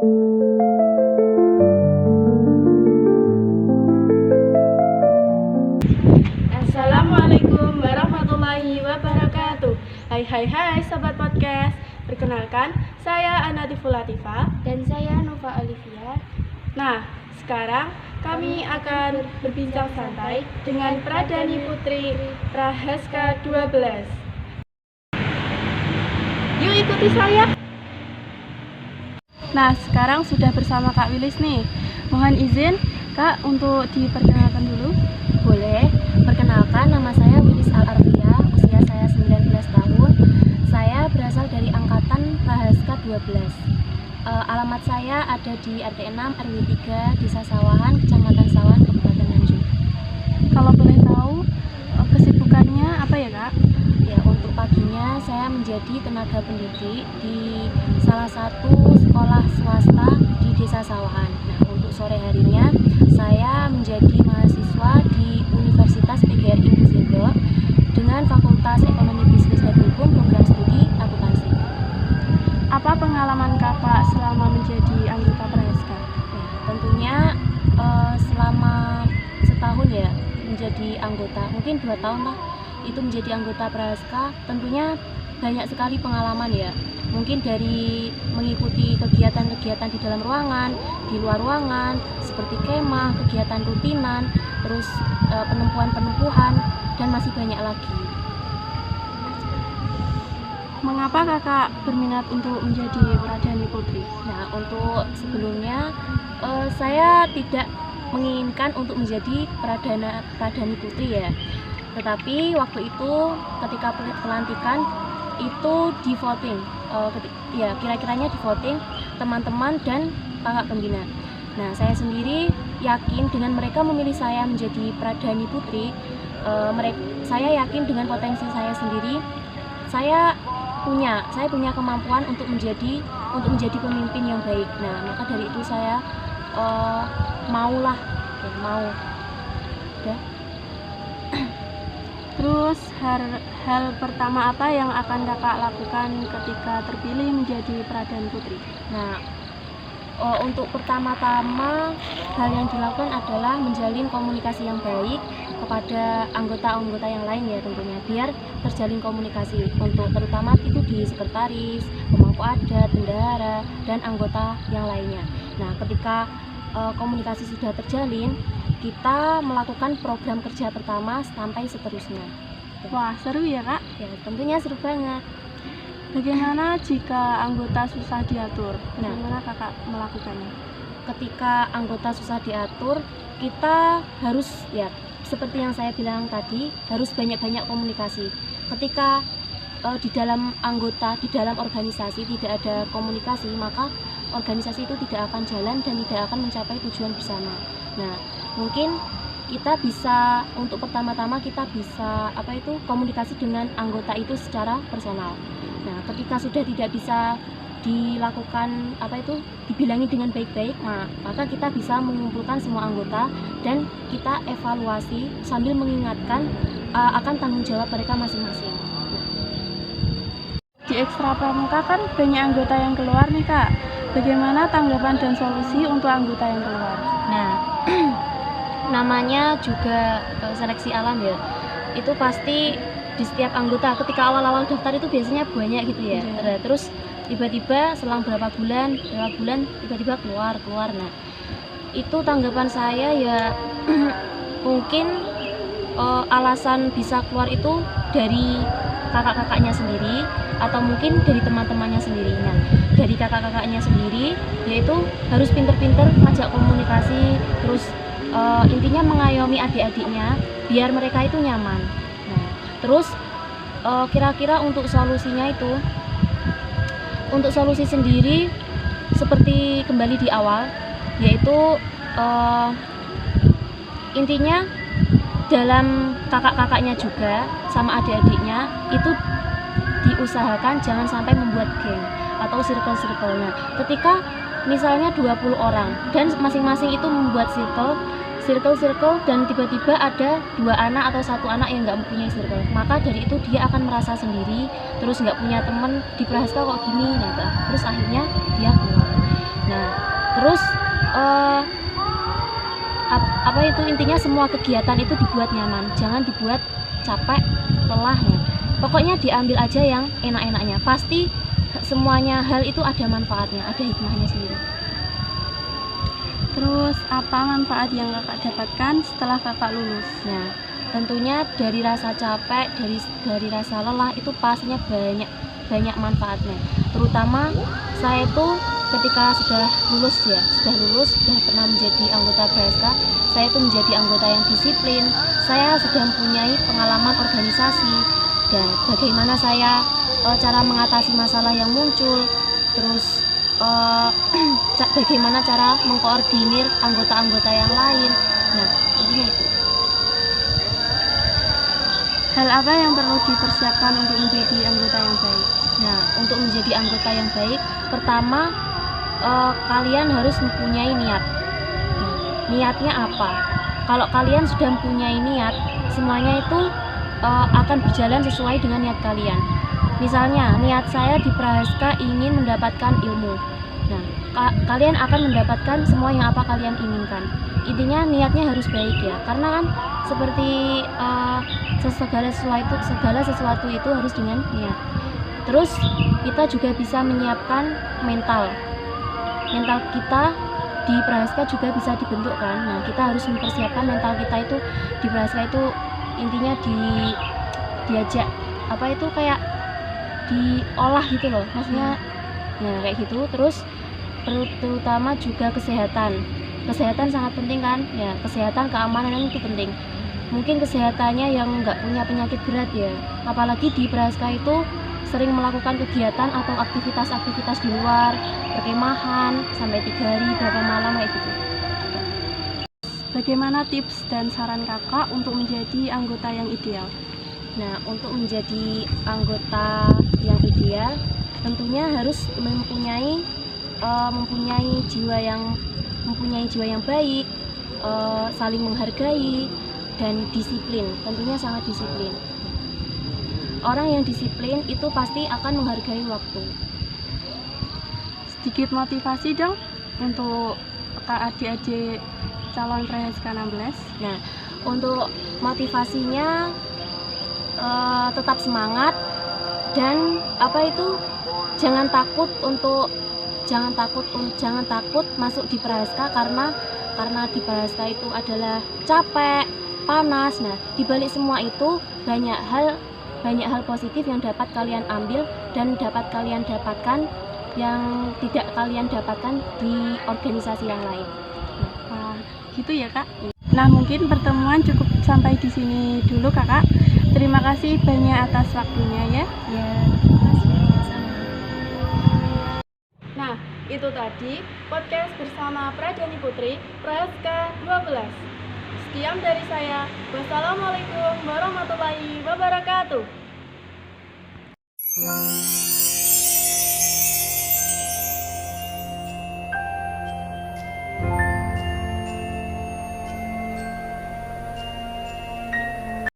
Assalamualaikum warahmatullahi wabarakatuh. Hai Sobat Podcast. Perkenalkan, saya Anatiful Latifah. Dan saya Nova Olivia. Nah, sekarang kami akan berbincang santai dengan Pradani Putri Prahaska 12. Yuk ikuti saya. Nah, sekarang sudah bersama Kak Wilis nih. Mohon izin Kak untuk diperkenalkan dulu. Boleh, perkenalkan nama saya Wilis Al-Arfia, usia saya 19 tahun. Saya berasal dari angkatan Prahaska 12. Alamat saya ada di RT 6 RW 3 Desa Sawahan, Kecamatan Sawahan, Kabupaten Nganjuk. Kalau boleh tahu kesibukannya apa ya Kak? Ya, untuk paginya saya menjadi tenaga pendidik di salah satu sekolah swasta di Desa Sawahan. Nah, untuk sore harinya saya menjadi mahasiswa di Universitas PGRI Musedo dengan Fakultas Ekonomi Bisnis dan Hukum, program studi akuntansi. Apa pengalaman Kakak selama menjadi anggota Prahaska? Ya, tentunya selama setahun ya menjadi anggota, mungkin 2 tahun lah itu menjadi anggota Prahaska. Tentunya banyak sekali pengalaman ya, mungkin dari mengikuti kegiatan-kegiatan di dalam ruangan, di luar ruangan, seperti kemah, kegiatan rutinan, terus penempuhan-penempuhan, dan masih banyak lagi. Mengapa Kakak berminat untuk menjadi Pradani Putri? Nah, untuk sebelumnya saya tidak menginginkan untuk menjadi Pradani Putri ya. Tetapi waktu itu ketika pelantikan itu di voting, ya kira-kiranya di voting teman-teman dan kakak pembina. Nah, saya sendiri yakin dengan mereka memilih saya menjadi Pradani Putri. Saya yakin dengan potensi saya sendiri. Saya punya kemampuan untuk menjadi pemimpin yang baik. Nah, maka dari itu saya mau. Udah. Terus hal pertama apa yang akan Kakak lakukan ketika terpilih menjadi Pradani Putri? Nah, untuk pertama-tama hal yang dilakukan adalah menjalin komunikasi yang baik kepada anggota-anggota yang lain ya tentunya, biar terjalin komunikasi untuk terutama itu di sekretaris, pemangku adat, bendahara, dan anggota yang lainnya. Nah, ketika komunikasi sudah terjalin, kita melakukan program kerja pertama sampai seterusnya. Wah, seru ya Kak? Ya, tentunya seru banget. Bagaimana jika anggota susah diatur? Bagaimana Kakak melakukannya? Ketika anggota susah diatur, kita harus ya seperti yang saya bilang tadi, harus banyak-banyak komunikasi. Ketika di dalam organisasi tidak ada komunikasi, maka organisasi itu tidak akan jalan dan tidak akan mencapai tujuan bersama. Nah, mungkin kita bisa untuk pertama-tama kita bisa komunikasi dengan anggota itu secara personal. Nah, ketika sudah tidak bisa dilakukan dibilangi dengan baik-baik, maka kita bisa mengumpulkan semua anggota dan kita evaluasi sambil mengingatkan akan tanggung jawab mereka masing-masing. Di Ekstra Pramuka kan banyak anggota yang keluar nih Kak. Bagaimana tanggapan dan solusi untuk anggota yang keluar? Nah, namanya juga seleksi alam ya. Itu pasti di setiap anggota ketika awal-awal daftar itu biasanya banyak gitu ya. Terus tiba-tiba selang berapa bulan tiba-tiba keluar. Nah, itu tanggapan saya ya mungkin alasan bisa keluar itu dari kakak-kakaknya sendiri atau mungkin dari teman-temannya sendiri. Nah, dari kakak-kakaknya sendiri yaitu harus pinter-pinter ngajak komunikasi, terus intinya mengayomi adik-adiknya biar mereka itu nyaman. Nah, terus kira-kira untuk solusinya itu, untuk solusi sendiri seperti kembali di awal, yaitu intinya dalam kakak-kakaknya juga sama adik-adiknya itu diusahakan jangan sampai membuat geng atau circle-circle-nya. Ketika misalnya 20 orang dan masing-masing itu membuat circle dan tiba-tiba ada 2 anak atau 1 anak yang nggak mempunyai circle, maka dari itu dia akan merasa sendiri, terus nggak punya teman di Prahaska kok gini, nah terus akhirnya dia keluar. Nah, itu intinya semua kegiatan itu dibuat nyaman, jangan dibuat capek, lelah ya. Pokoknya diambil aja yang enak-enaknya. Pasti semuanya hal itu ada manfaatnya, ada hikmahnya sendiri. Terus apa manfaat yang kakak dapatkan setelah kakak lulus? Nah, tentunya dari rasa capek, dari rasa lelah itu pastinya banyak manfaatnya. Terutama saya itu ketika sudah lulus, sudah pernah menjadi anggota PSK, saya itu menjadi anggota yang disiplin. Saya sudah mempunyai pengalaman organisasi dan bagaimana saya cara mengatasi masalah yang muncul, terus bagaimana cara mengkoordinir anggota-anggota yang lain. Nah, intinya itu. Hal apa yang perlu dipersiapkan untuk menjadi anggota yang baik? Nah, untuk menjadi anggota yang baik, pertama kalian harus mempunyai niat. Nah, niatnya apa? Kalau kalian sudah mempunyai niat, semuanya itu akan berjalan sesuai dengan niat kalian. Misalnya, niat saya di Prahaska ingin mendapatkan ilmu. Nah, kalian akan mendapatkan semua yang apa kalian inginkan. Intinya niatnya harus baik ya, karena kan seperti segala sesuatu itu harus dengan niat. Terus kita juga bisa menyiapkan mental kita di Prahaska juga bisa dibentuk kan. Nah, kita harus mempersiapkan mental kita itu di Prahaska itu intinya diajak apa itu kayak diolah gitu loh, maksudnya ya kayak gitu. Terus terutama juga kesehatan sangat penting kan ya, kesehatan, keamanan itu penting. Mungkin kesehatannya yang nggak punya penyakit berat ya, apalagi di Prahaska itu sering melakukan kegiatan atau aktivitas di luar, perkemahan sampai 3 hari berapa malam kayak gitu. Bagaimana tips dan saran kakak untuk menjadi anggota yang ideal? Nah, untuk menjadi anggota yang ideal tentunya harus mempunyai jiwa yang baik, saling menghargai dan disiplin. Tentunya sangat disiplin. Orang yang disiplin itu pasti akan menghargai waktu. Sedikit motivasi dong untuk adik-adik calon Prahaska 16. Nah, untuk motivasinya tetap semangat dan jangan takut masuk di Prahaska karena di Prahaska itu adalah capek, panas. Nah, dibalik semua itu banyak hal positif yang dapat kalian ambil dan dapat kalian dapatkan yang tidak kalian dapatkan di organisasi yang lain. Wah, gitu ya kak. Nah, mungkin pertemuan cukup sampai di sini dulu kakak. Terima kasih banyak atas waktunya ya. Ya, terima kasih sama. Nah, itu tadi podcast bersama Pradani Putri Prahaska 12. Sekian dari saya. Wassalamualaikum warahmatullahi wabarakatuh.